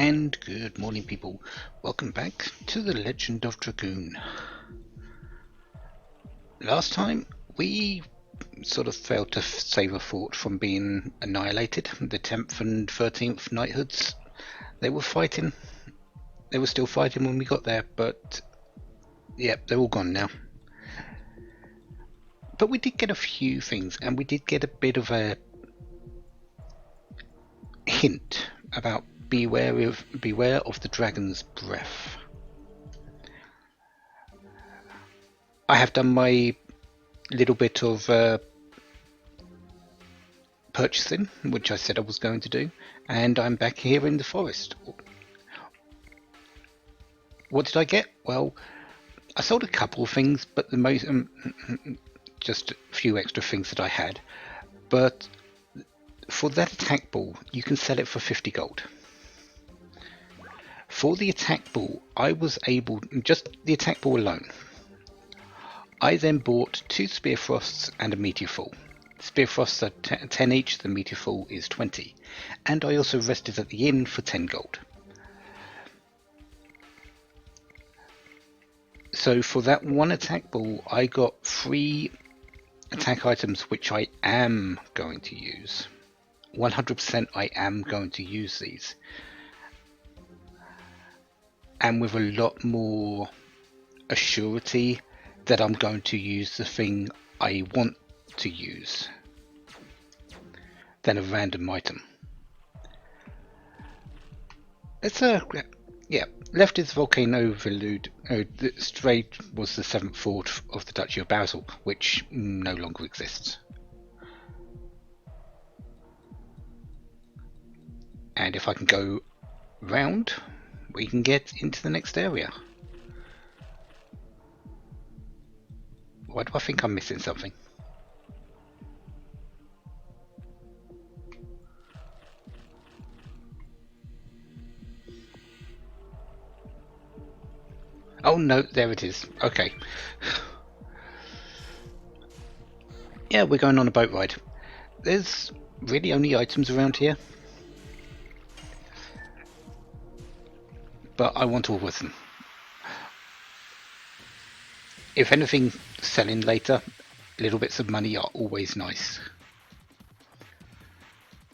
and good morning, people. Welcome back to the Legend of Dragoon. Last time we sort of failed to save a fort from being annihilated. The 10th and 13th knighthoods, they were fighting. They were still fighting when we got there, but yeah, they're all gone now. But we did get a few things, and we did get a bit of a hint about beware of the dragon's breath. I have done my little bit of purchasing, which I said I was going to do, and I'm back here in the forest. What did I get? Well, I sold a couple of things, but the most just a few extra things that I had. But for that attack ball, you can sell it for 50 gold. For the attack ball, I was able, just the attack ball alone, I then bought 2 Spear Frosts and a Meteor Fall. Spear Frosts are 10 each, the Meteor Fall is 20. And I also rested at the inn for 10 gold. So for that one attack ball, I got 3 attack items which I am going to use. 100% I am going to use these. And with a lot more assurity that I'm going to use the thing I want to use than a random item. It's yeah, left is Volcano Overload. Straight was the 7th fort of the Duchy of Basel, which no longer exists. And if I can go round, we can get into the next area. Why do I think I'm missing something? Oh no, there it is. Okay. Yeah, we're going on a boat ride. There's really only items around here, but I want all of them. If anything, selling later, little bits of money are always nice.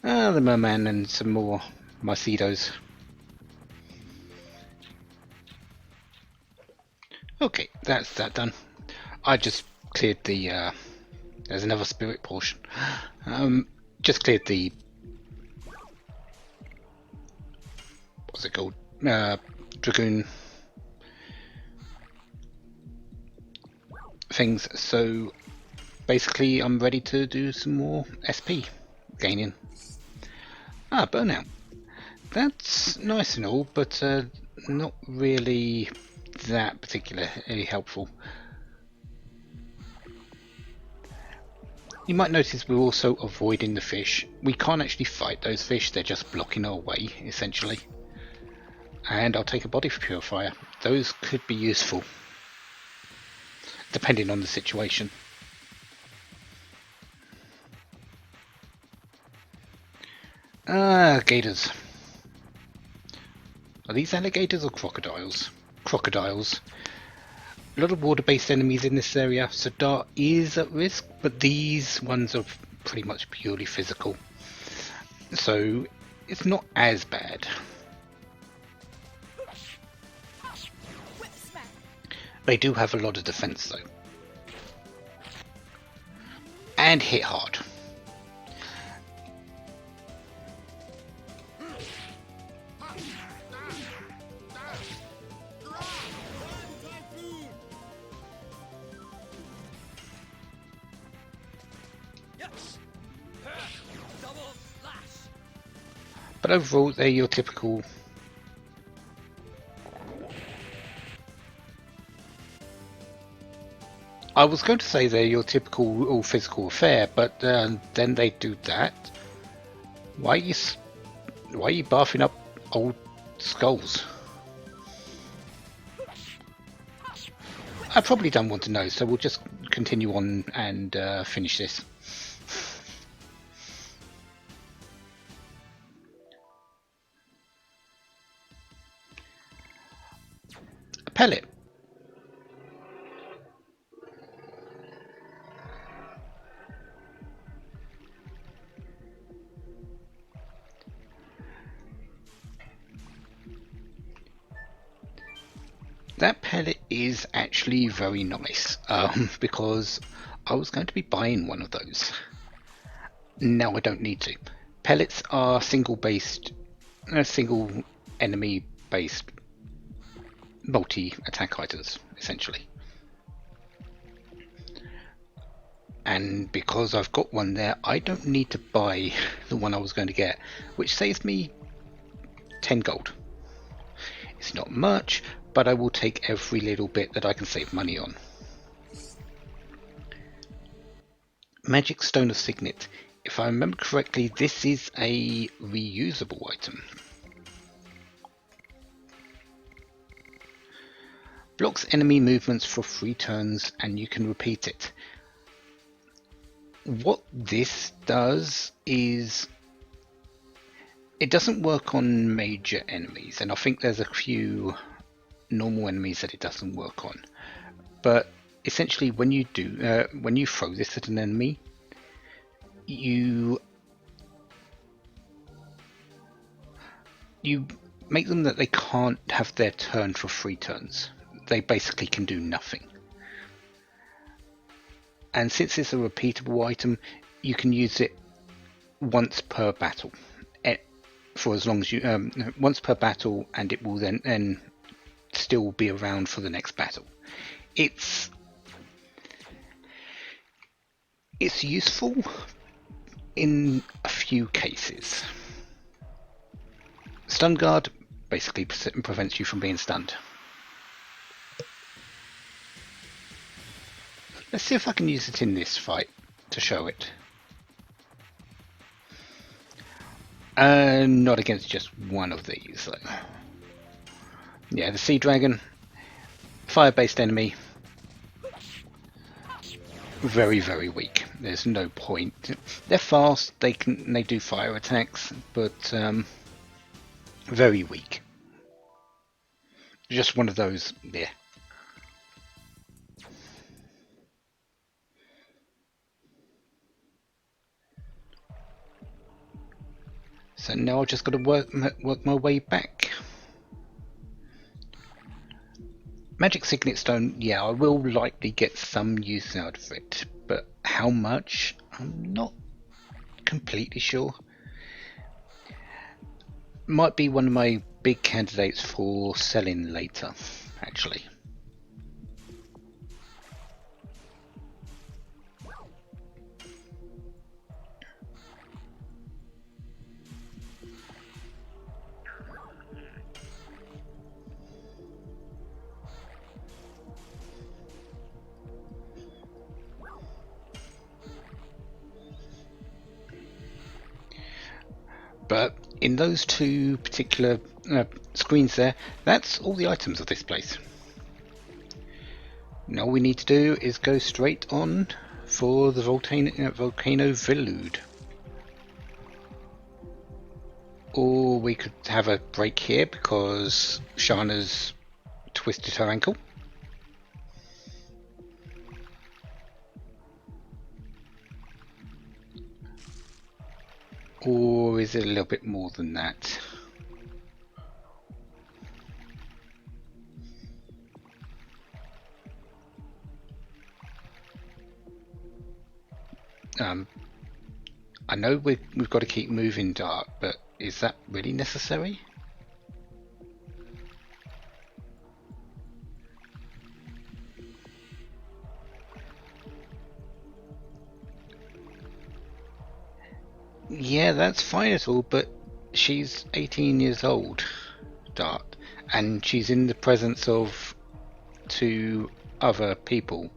The merman and some more Marcedos. Okay, that's that done. I just cleared the there's another spirit portion. Just cleared the, what's it called? Dragoon things. So basically I'm ready to do some more SP gaining. Burnout. That's nice and all, but not really that particularly helpful. You might notice we're also avoiding the fish. We can't actually fight those fish, they're just blocking our way, essentially. And I'll take a body purifier. Those could be useful, depending on the situation. Gators. Are these alligators or crocodiles? Crocodiles. A lot of water-based enemies in this area, so Dart is at risk, but these ones are pretty much purely physical. So it's not as bad. They do have a lot of defense though. And hit hard. But overall, they're your typical I was going to say they're your typical all physical affair, but then they do that. Why are you barfing up old skulls? I probably don't want to know, so we'll just continue on and finish this. pellet. That pellet is actually very nice, because I was going to be buying one of those. Now I don't need to. Pellets are single enemy based multi-attack items, essentially. And because I've got one there, I don't need to buy the one I was going to get, which saves me 10 gold. It's not much, but I will take every little bit that I can save money on. Magic Stone of Signet. If I remember correctly, this is a reusable item. Blocks enemy movements for 3 turns and you can repeat it. What this does is it doesn't work on major enemies, and I think there's a few normal enemies that it doesn't work on. But essentially, when you throw this at an enemy, you make them that they can't have their turn for 3 turns. They basically can do nothing. And since it's a repeatable item, you can use it once per battle. For as long as you once per battle, and it will then still be around for the next battle. It's useful in a few cases. Stun guard basically prevents you from being stunned. Let's see if I can use it in this fight to show it. Not against just one of these, though. Yeah, the Sea Dragon, fire-based enemy, very, very weak. There's no point. They're fast. They do fire attacks, but very weak. Just one of those. Yeah. So now I've just got to work my way back. Magic Signet Stone, yeah, I will likely get some use out of it, but how much? I'm not completely sure. Might be one of my big candidates for selling later, actually. But in those 2 particular screens there, that's all the items of this place. Now all we need to do is go straight on for the Volcano Velude. Or we could have a break here because Shana's twisted her ankle. Or is it a little bit more than that? I know we've got to keep moving, Dart, but is that really necessary? Yeah, that's fine at all, but she's 18 years old, Dart, and she's in the presence of 2 other people.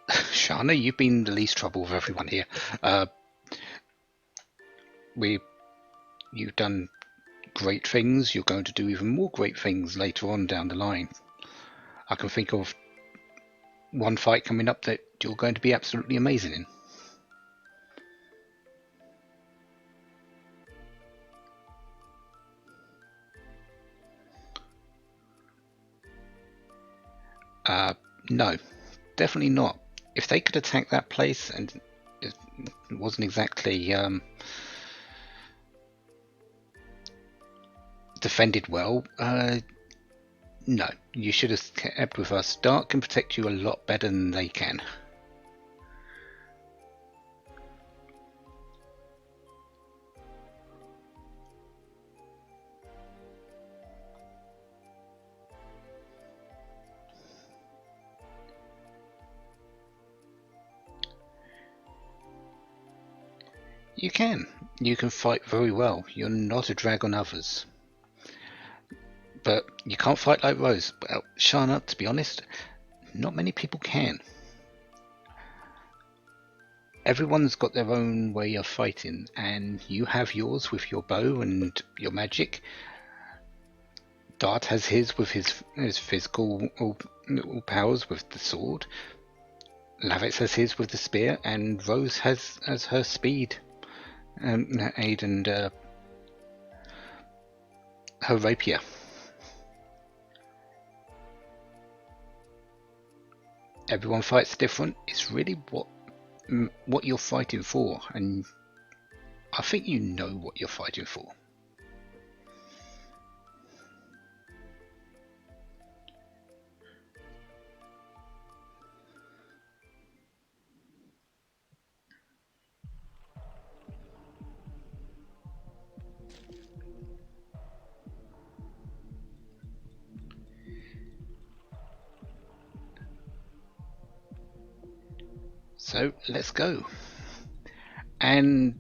Shana, you've been the least trouble of everyone here. You've done great things. You're going to do even more great things later on down the line. I can think of one fight coming up that you're going to be absolutely amazing in. No, definitely not. If they could attack that place and it wasn't exactly defended well, no, you should have kept with us. Dark can protect you a lot better than they can. You can. You can fight very well. You're not a drag on others. But you can't fight like Rose. Well, Shana, to be honest, not many people can. Everyone's got their own way of fighting, and you have yours with your bow and your magic. Dart has his with his physical powers with the sword. Lavitz has his with the spear, and Rose has her speed aid and her rapier. Everyone fights different. It's really what you're fighting for, and I think you know what you're fighting for. So let's go. And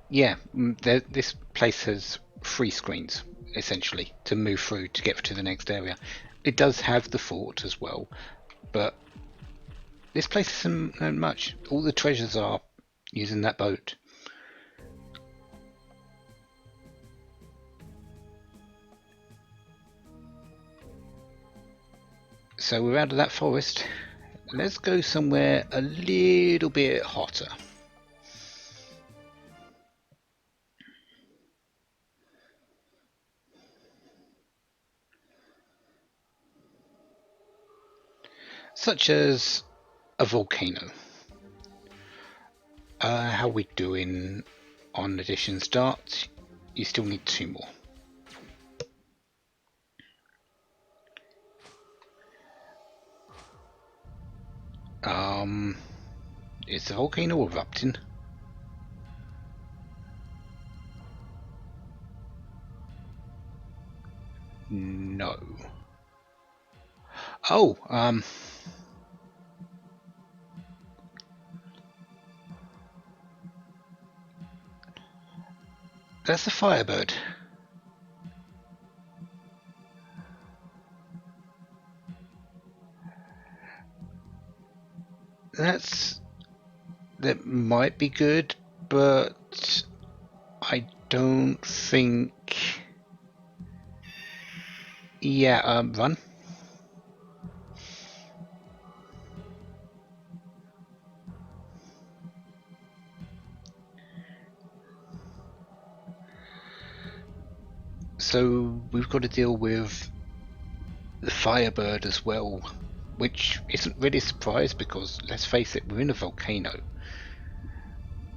yeah, this place has 3 screens essentially to move through to get to the next area. It does have the fort as well, but this place isn't much. All the treasures are using that boat. So we're out of that forest. Let's go somewhere a little bit hotter. Such as a volcano. How are we doing on edition start? You still need 2 more. Is the volcano erupting? No. Oh, that's a firebird. That might be good, but I don't think. Yeah, run. So we've got to deal with the firebird as well, which isn't really a surprise because, let's face it, we're in a volcano.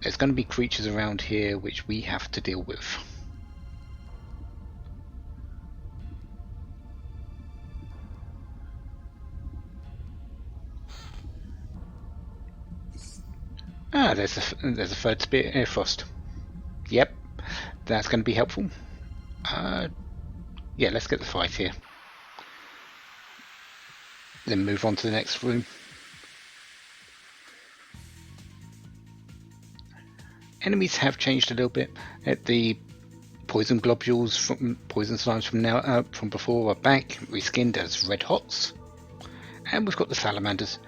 There's going to be creatures around here which we have to deal with. Ah, there's a third spear, air frost. Yep, that's going to be helpful. Yeah, let's get the fight here. Then move on to the next room. Enemies have changed a little bit. The poison globules from poison slimes from before are back, reskinned as red hots, and we've got the salamanders.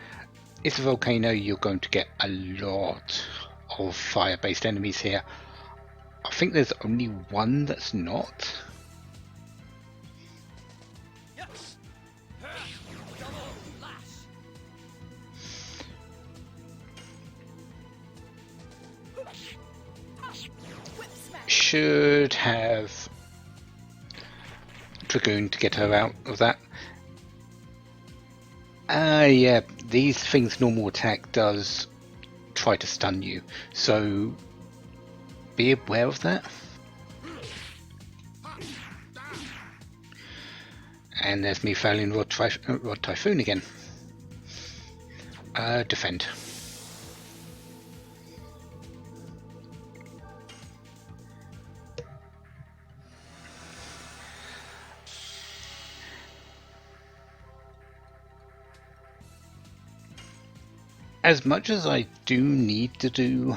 It's a volcano. You're going to get a lot of fire-based enemies here. I think there's only one that's not. should have Dragoon to get her out of that. Yeah, these things' normal attack does try to stun you, so be aware of that. And there's me failing Rod Typhoon again. Defend. As much as I do need to do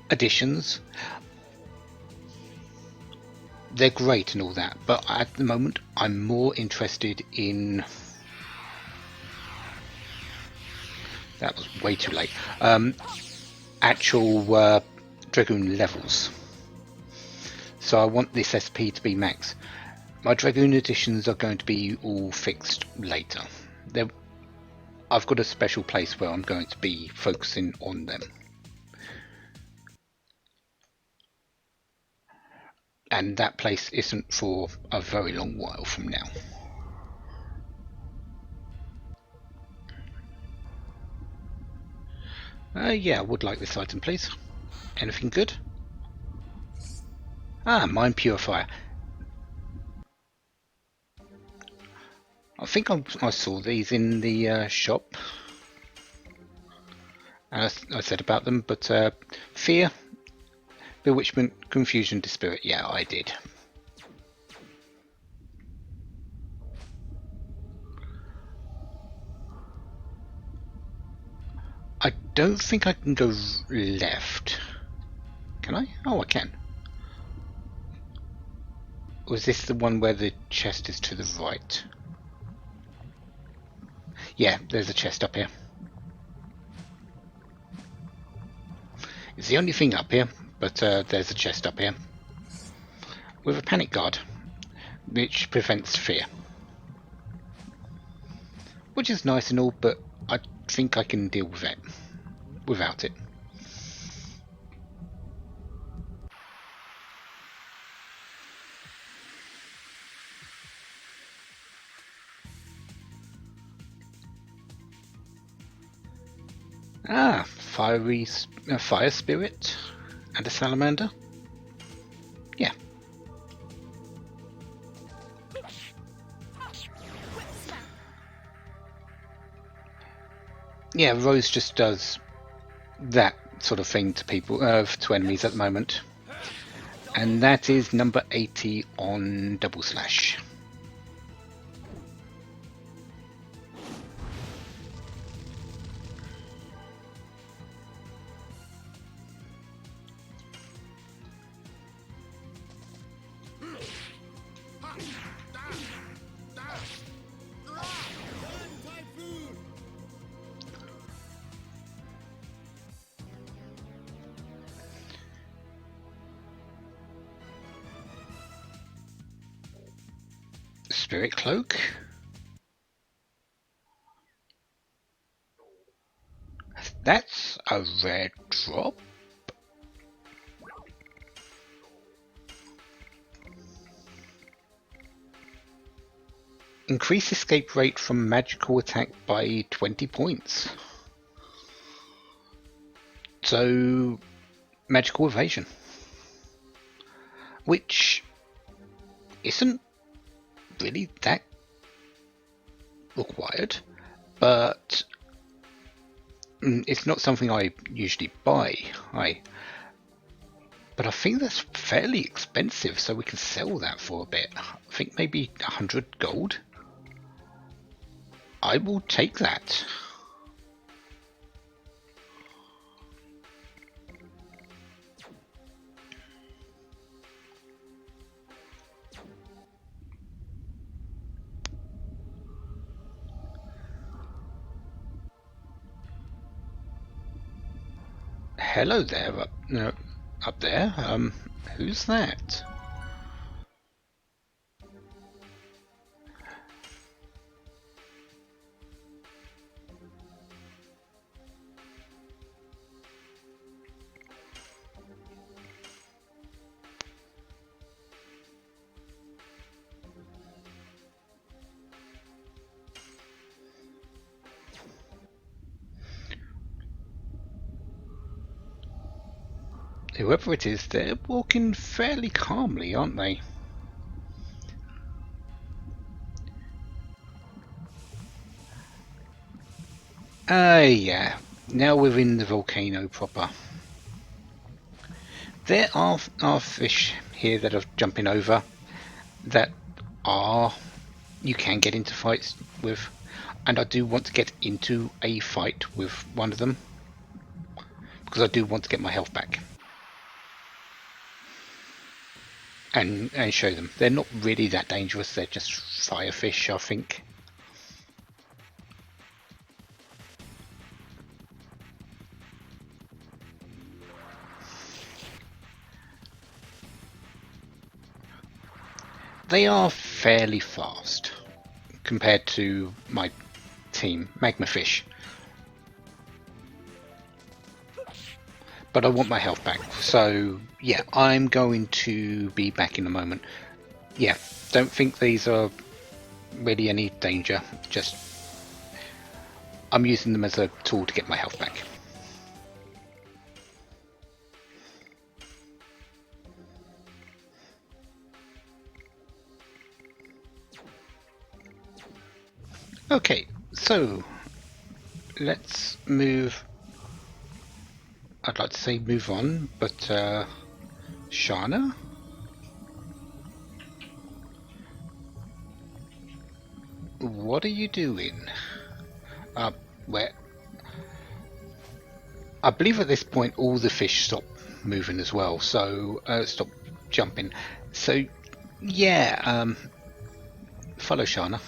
additions, they're great and all that, but at the moment I'm more interested in... That was way too late. Actual Dragoon levels. So I want this SP to be max. My Dragoon editions are going to be all fixed later. I've got a special place where I'm going to be focusing on them. And that place isn't for a very long while from now. Yeah, I would like this item, please. Anything good? Ah, Mind Purifier. I think I saw these in the shop. And I said about them, but Fear, Bewitchment, Confusion, Dispirit. Yeah, I did. I don't think I can go left. Can I? Oh, I can. Or is this the one where the chest is to the right? Yeah, there's a chest up here. It's the only thing up here, but there's a chest up here. With a panic guard, which prevents fear. Which is nice and all, but I think I can deal with it without it. Ah, fire spirit and a salamander. Yeah. Yeah, Rose just does that sort of thing to people, to enemies at the moment. And that is number 80 on Double Slash. Spirit Cloak. That's a rare drop. Increase escape rate from magical attack by 20 points. So, magical evasion. Which isn't really that required, but it's not something I usually buy. But I think that's fairly expensive, so we can sell that for a bit. I think maybe 100 gold. I will take that. Hello there, up there. Who's that? Whoever it is, they're walking fairly calmly, aren't they? Yeah. Now we're in the volcano proper. There are fish here that are jumping over that are you can get into fights with, and I do want to get into a fight with one of them because I do want to get my health back and show them they're not really that dangerous. They're just firefish, I think. They are fairly fast compared to my team, Magmafish. But I want my health back, so yeah, I'm going to be back in a moment. Yeah, don't think these are really any danger, just I'm using them as a tool to get my health back. Okay, so let's move. I'd like to say move on, but Shana? What are you doing? Where? I believe at this point all the fish stop moving as well, so stop jumping. So yeah, follow Shana.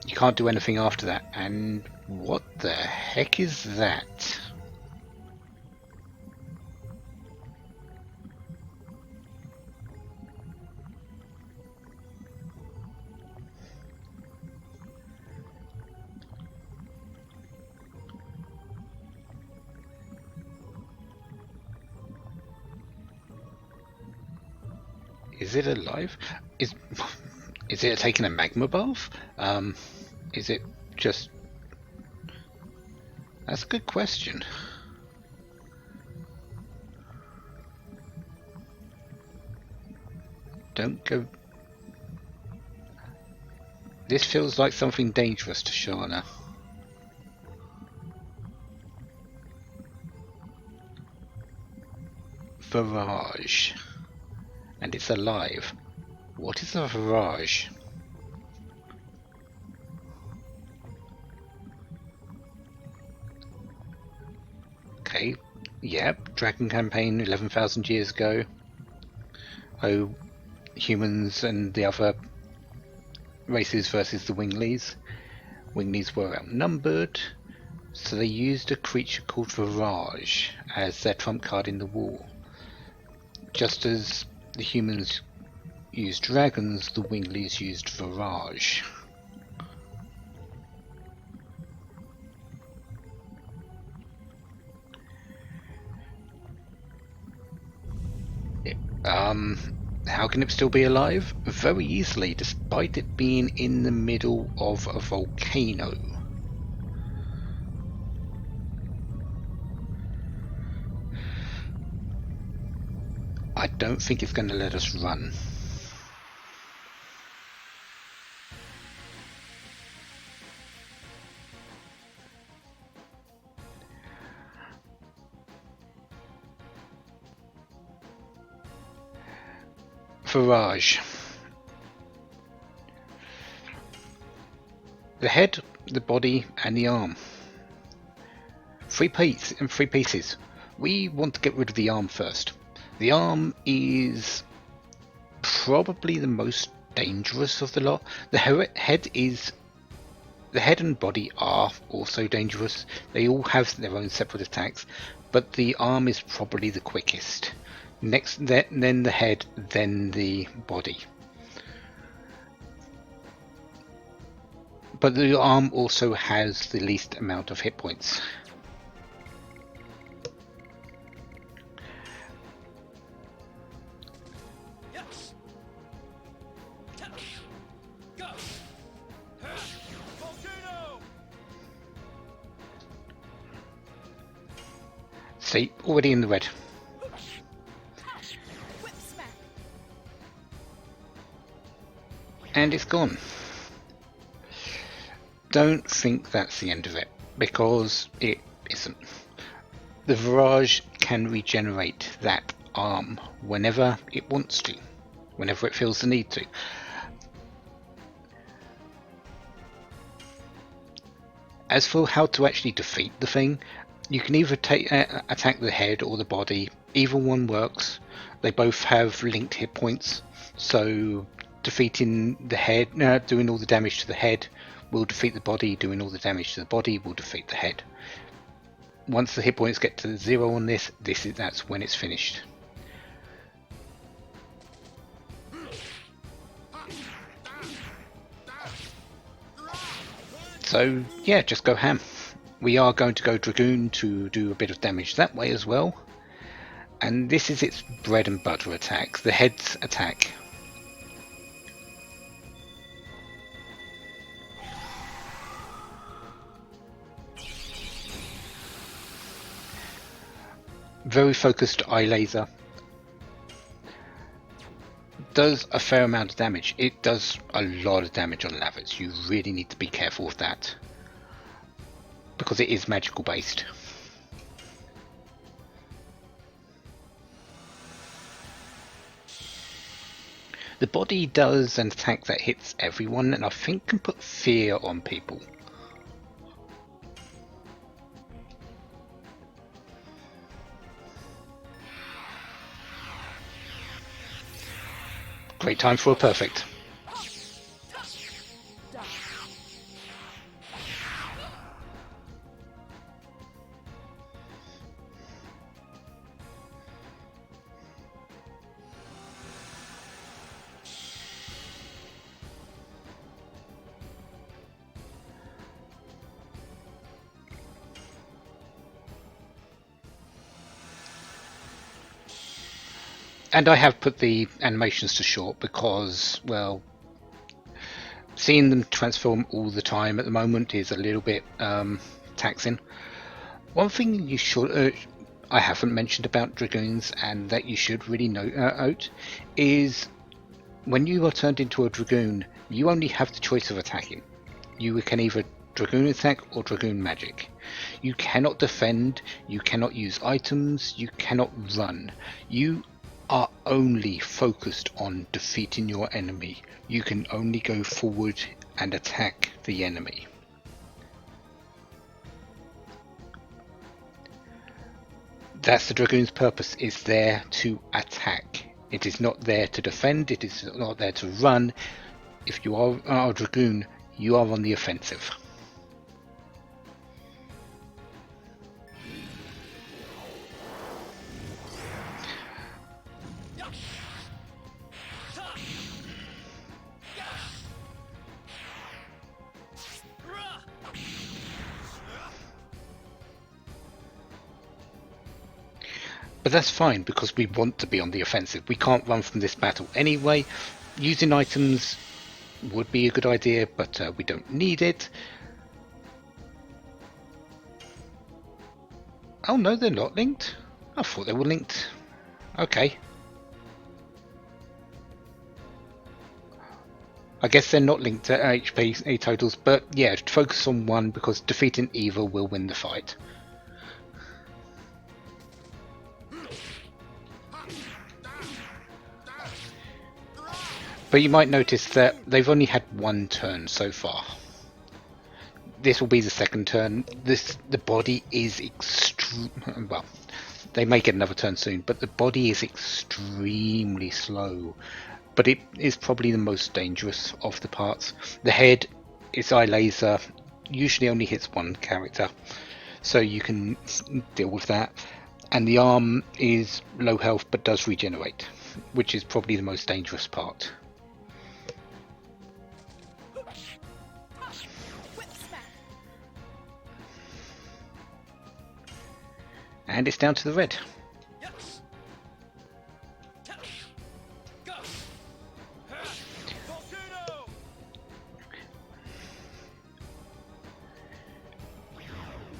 You can't do anything after that. And what the heck is that? Is it alive? Is is it taking a magma bath? Is it just? That's a good question. Don't go. This feels like something dangerous to Shana. Virage. And it's alive. What is a virage? Okay, yep, Dragon campaign 11,000 years ago. Oh, humans and the other races versus the Winglies. Winglies were outnumbered, so they used a creature called Virage as their trump card in the war. Just as the humans used dragons, the Winglies used Virage. How can it still be alive? Very easily, despite it being in the middle of a volcano. I don't think it's going to let us run. Virage. The head, the body, and the arm. Three pieces. We want to get rid of the arm first. The arm is probably the most dangerous of the lot. The head and body are also dangerous. They all have their own separate attacks, but the arm is probably the quickest. Next, then the head, then the body. But the arm also has the least amount of hit points. See, already in the red. And it's gone. Don't think that's the end of it, because it isn't. The Virage can regenerate that arm whenever it wants to, whenever it feels the need to. As for how to actually defeat the thing, you can either attack the head or the body. Either one works. They both have linked hit points, so defeating the head, doing all the damage to the head, will defeat the body. Doing all the damage to the body will defeat the head. Once the hit points get to 0 on that's when it's finished. So yeah, just go ham. We are going to go Dragoon to do a bit of damage that way as well. And this is its bread and butter attack, the head's attack. Very focused eye laser. Does a fair amount of damage. It does a lot of damage on Lavits. You really need to be careful with that, because it is magical based. The body does an attack that hits everyone, and I think can put fear on people. Great time for a perfect. And I have put the animations to short because, well, seeing them transform all the time at the moment is a little bit taxing. One thing you should, I haven't mentioned about Dragoons, and that you should really note, is when you are turned into a Dragoon, you only have the choice of attacking. You can either Dragoon attack or Dragoon magic. You cannot defend, you cannot use items, you cannot run. You are only focused on defeating your enemy. You can only go forward and attack the enemy. That's the Dragoon's purpose, is there to attack. It is not there to defend, it is not there to run. If you are a Dragoon, you are on the offensive. But that's fine, because we want to be on the offensive. We can't run from this battle anyway. Using items would be a good idea, but we don't need it. Oh no, they're not linked. I thought they were linked. Okay. I guess they're not linked to HP totals, but yeah, focus on one, because defeating either will win the fight. But you might notice that they've only had one turn so far. This will be the second turn. The body is well, they may get another turn soon, but the body is extremely slow. But it is probably the most dangerous of the parts. The head, its eye laser, usually only hits one character, so you can deal with that. And the arm is low health but does regenerate, which is probably the most dangerous part. And it's down to the red.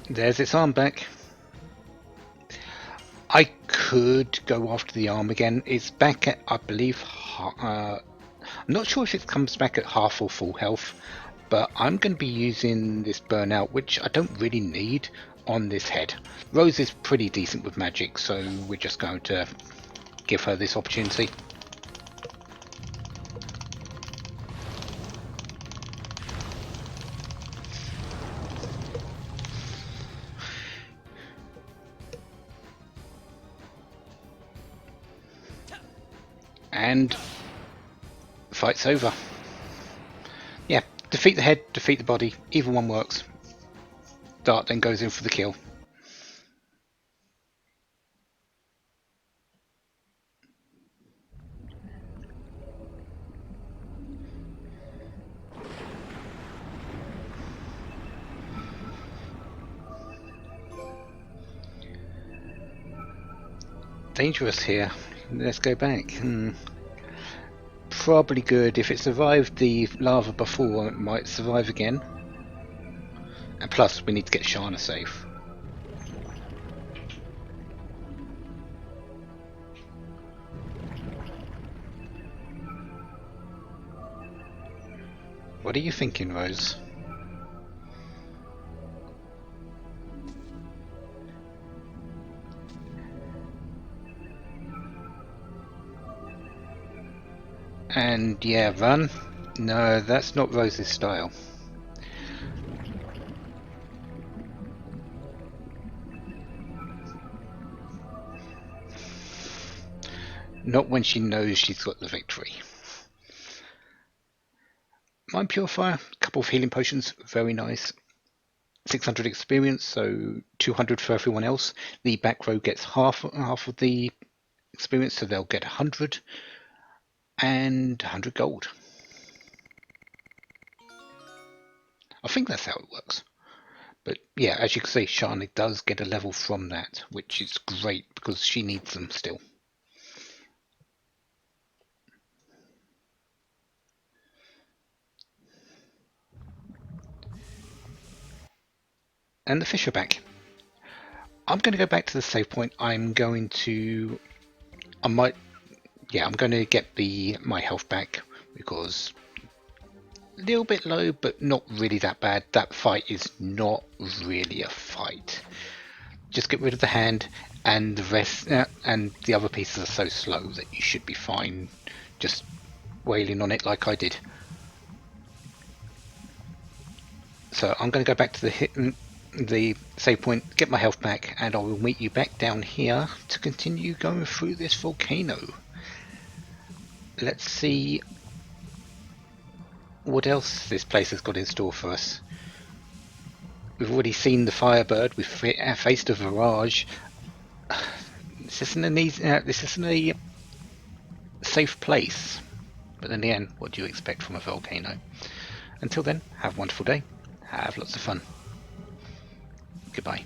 There's its arm back. could go after the arm again. It's back at, I believe, I'm not sure if it comes back at half or full health, but I'm going to be using this burnout, which I don't really need, on this head. Rose is pretty decent with magic, so we're just going to give her this opportunity. And fight's over. Yeah, defeat the head, defeat the body, either one works. Dart then goes in for the kill. Dangerous here. Let's go back. Probably good. If it survived the lava before, it might survive again. And plus, we need to get Shana safe. What are you thinking, Rose? And yeah, run. No, that's not Rose's style. Not when she knows she's got the victory. Mind Purifier, a couple of healing potions, very nice. 600 experience, so 200 for everyone else. The back row gets half of the experience, so they'll get 100 and 100 gold. I think that's how it works. But yeah, as you can see, Shana does get a level from that, which is great because she needs them still. And the fish are back. I'm going to go back to the save point. I'm going to get my health back because a little bit low, but not really that bad. That fight is not really a fight. Just get rid of the hand, and the rest, and the other pieces are so slow that you should be fine. Just wailing on it like I did. So I'm going to go back to the save point, get my health back, and I will meet you back down here to continue going through this volcano. Let's see what else this place has got in store for us. We've already seen the Firebird, we've faced a Virage. This isn't a safe place. But in the end, what do you expect from a volcano? Until then, have a wonderful day, have lots of fun. Goodbye.